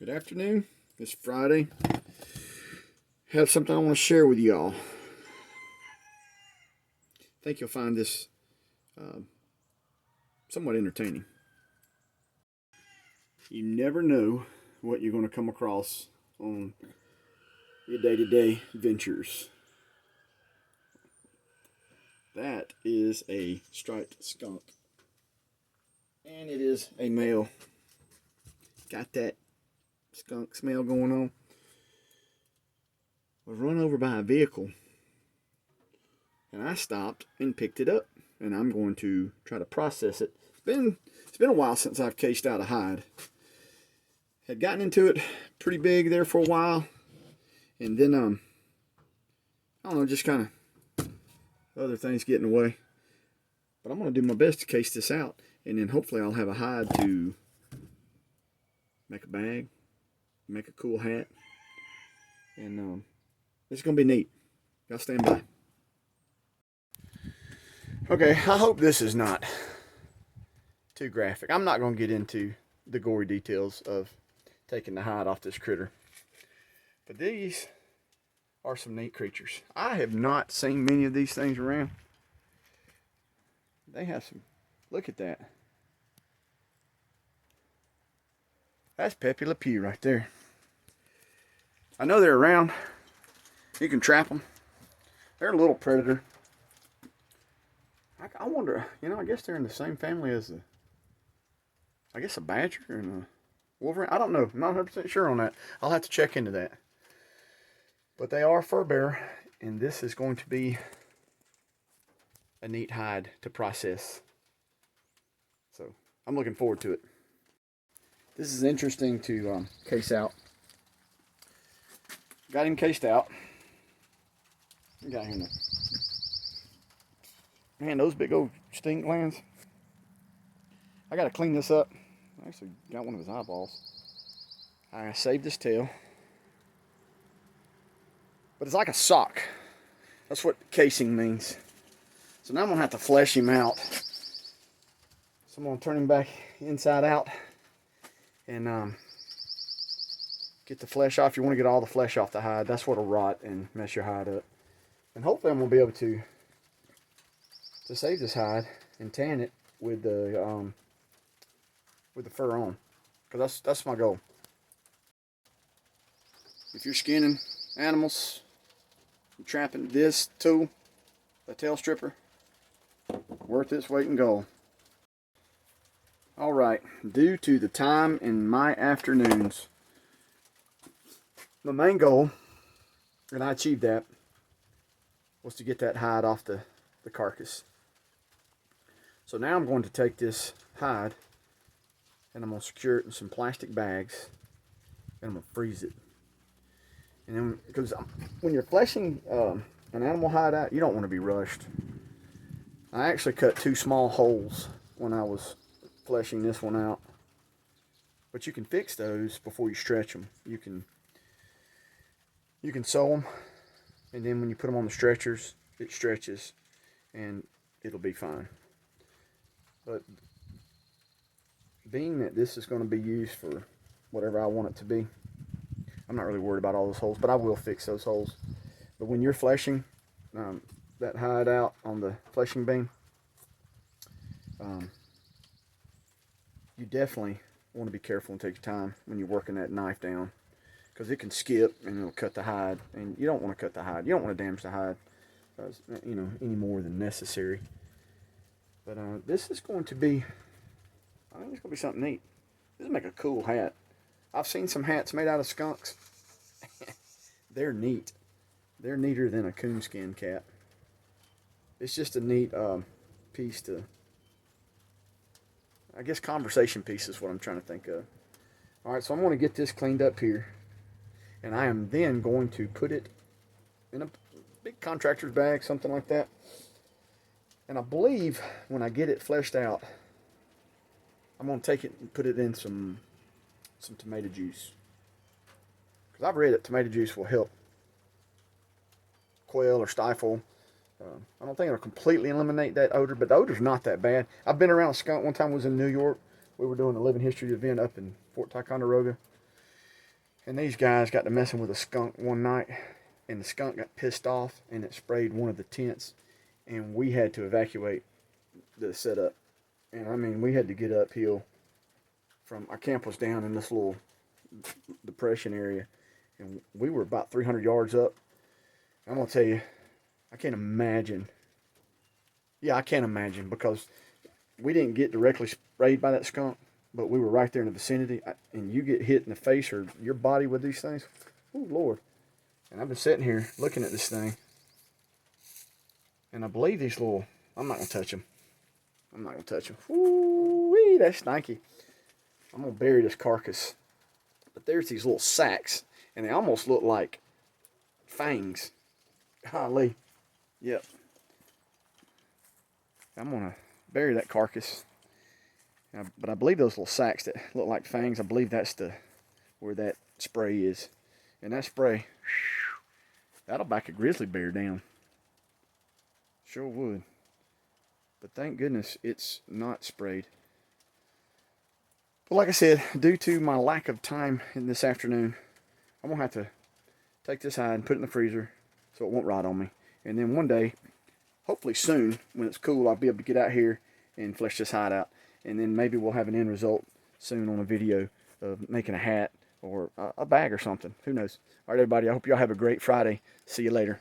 Good afternoon. It's Friday. Have something I want to share with y'all. I think you'll find this somewhat entertaining. You never know what you're going to come across on your day-to-day ventures. That is a striped skunk. And it is a male. Got that skunk smell going on. Was run over by a vehicle, and I stopped and picked it up, and I'm going to try to process it. It's been a while since I've cased out a hide. Had gotten into it pretty big there for a while, and then I don't know, just kind of other things getting in the way. But I'm going to do my best to case this out, and then hopefully I'll have a hide to make a bag, make a cool hat, and it's going to be neat. Y'all stand by. Okay, I hope this is not too graphic. I'm not going to get into the gory details of taking the hide off this critter. But these are some neat creatures. I have not seen many of these things around. They have some, look at that. That's Pepe Le Pew right there. I know they're around. You can trap them. They're a little predator. I wonder, I guess they're in the same family as a badger and a wolverine. I don't know. I'm not 100% sure on that. I'll have to check into that. But they are fur bearer, and this is going to be a neat hide to process. So I'm looking forward to it. This is interesting to case out. Got him cased out. Got him. Man, those big old stink glands. I gotta clean this up. I actually got one of his eyeballs. I saved his tail. But it's like a sock. That's what casing means. So now I'm gonna have to flesh him out. So I'm gonna turn him back inside out and get the flesh off. You want to get all the flesh off the hide. That's what'll rot and mess your hide up. And hopefully I'm gonna be able to save this hide and tan it with the fur on, because that's my goal. If you're skinning animals, you're trapping, this tool, a tail stripper, worth its weight in gold. All right, due to the time in my afternoons, my main goal, and I achieved that, was to get that hide off the carcass. So now I'm going to take this hide and I'm going to secure it in some plastic bags and I'm going to freeze it. And then, because when you're fleshing an animal hide out, you don't want to be rushed. I actually cut 2 small holes when I was fleshing this one out. But you can fix those before you stretch them. You can sew them, and then when you put them on the stretchers, it stretches and it'll be fine. But being that this is going to be used for whatever I want it to be, I'm not really worried about all those holes, but I will fix those holes. But when you're fleshing that hide out on the fleshing beam, you definitely want to be careful and take your time when you're working that knife down, because it can skip and it'll cut the hide, and you don't want to cut the hide. You don't want to damage the hide, any more than necessary. But this is going to be, I think it's going to be something neat. This will make a cool hat. I've seen some hats made out of skunks. They're neat. They're neater than a coonskin cap. It's just a neat piece to, I guess, conversation piece is what I'm trying to think of. Alright, so I'm going to get this cleaned up here. And I am then going to put it in a big contractor's bag, something like that. And I believe when I get it fleshed out, I'm going to take it and put it in some tomato juice. Because I've read that tomato juice will help quell or stifle. I don't think it'll completely eliminate that odor, but the odor's not that bad. I've been around a skunk one time. I was in New York. We were doing a living history event up in Fort Ticonderoga. And these guys got to messing with a skunk one night, and the skunk got pissed off, and it sprayed one of the tents, and we had to evacuate the setup. And I mean, we had to get uphill from our camp was down in this little depression area, and we were about 300 yards up. I'm gonna tell you, I can't imagine. Yeah, I can't imagine, because we didn't get directly sprayed by that skunk, but we were right there in the vicinity, and you get hit in the face or your body with these things. Oh, Lord. And I've been sitting here looking at this thing, and I believe these little, I'm not going to touch them. I'm not going to touch them. Ooh-wee, that's stanky. I'm going to bury this carcass. But there's these little sacks, and they almost look like fangs. Golly. Yep. I'm going to bury that carcass. But I believe those little sacks that look like fangs, I believe that's where that spray is. And that spray, that'll back a grizzly bear down. Sure would. But thank goodness it's not sprayed. But like I said, due to my lack of time in this afternoon, I'm going to have to take this hide and put it in the freezer so it won't rot on me. And then one day, hopefully soon, when it's cool, I'll be able to get out here and flesh this hide out. And then maybe we'll have an end result soon on a video of making a hat or a bag or something. Who knows? All right, everybody, I hope y'all have a great Friday. See you later.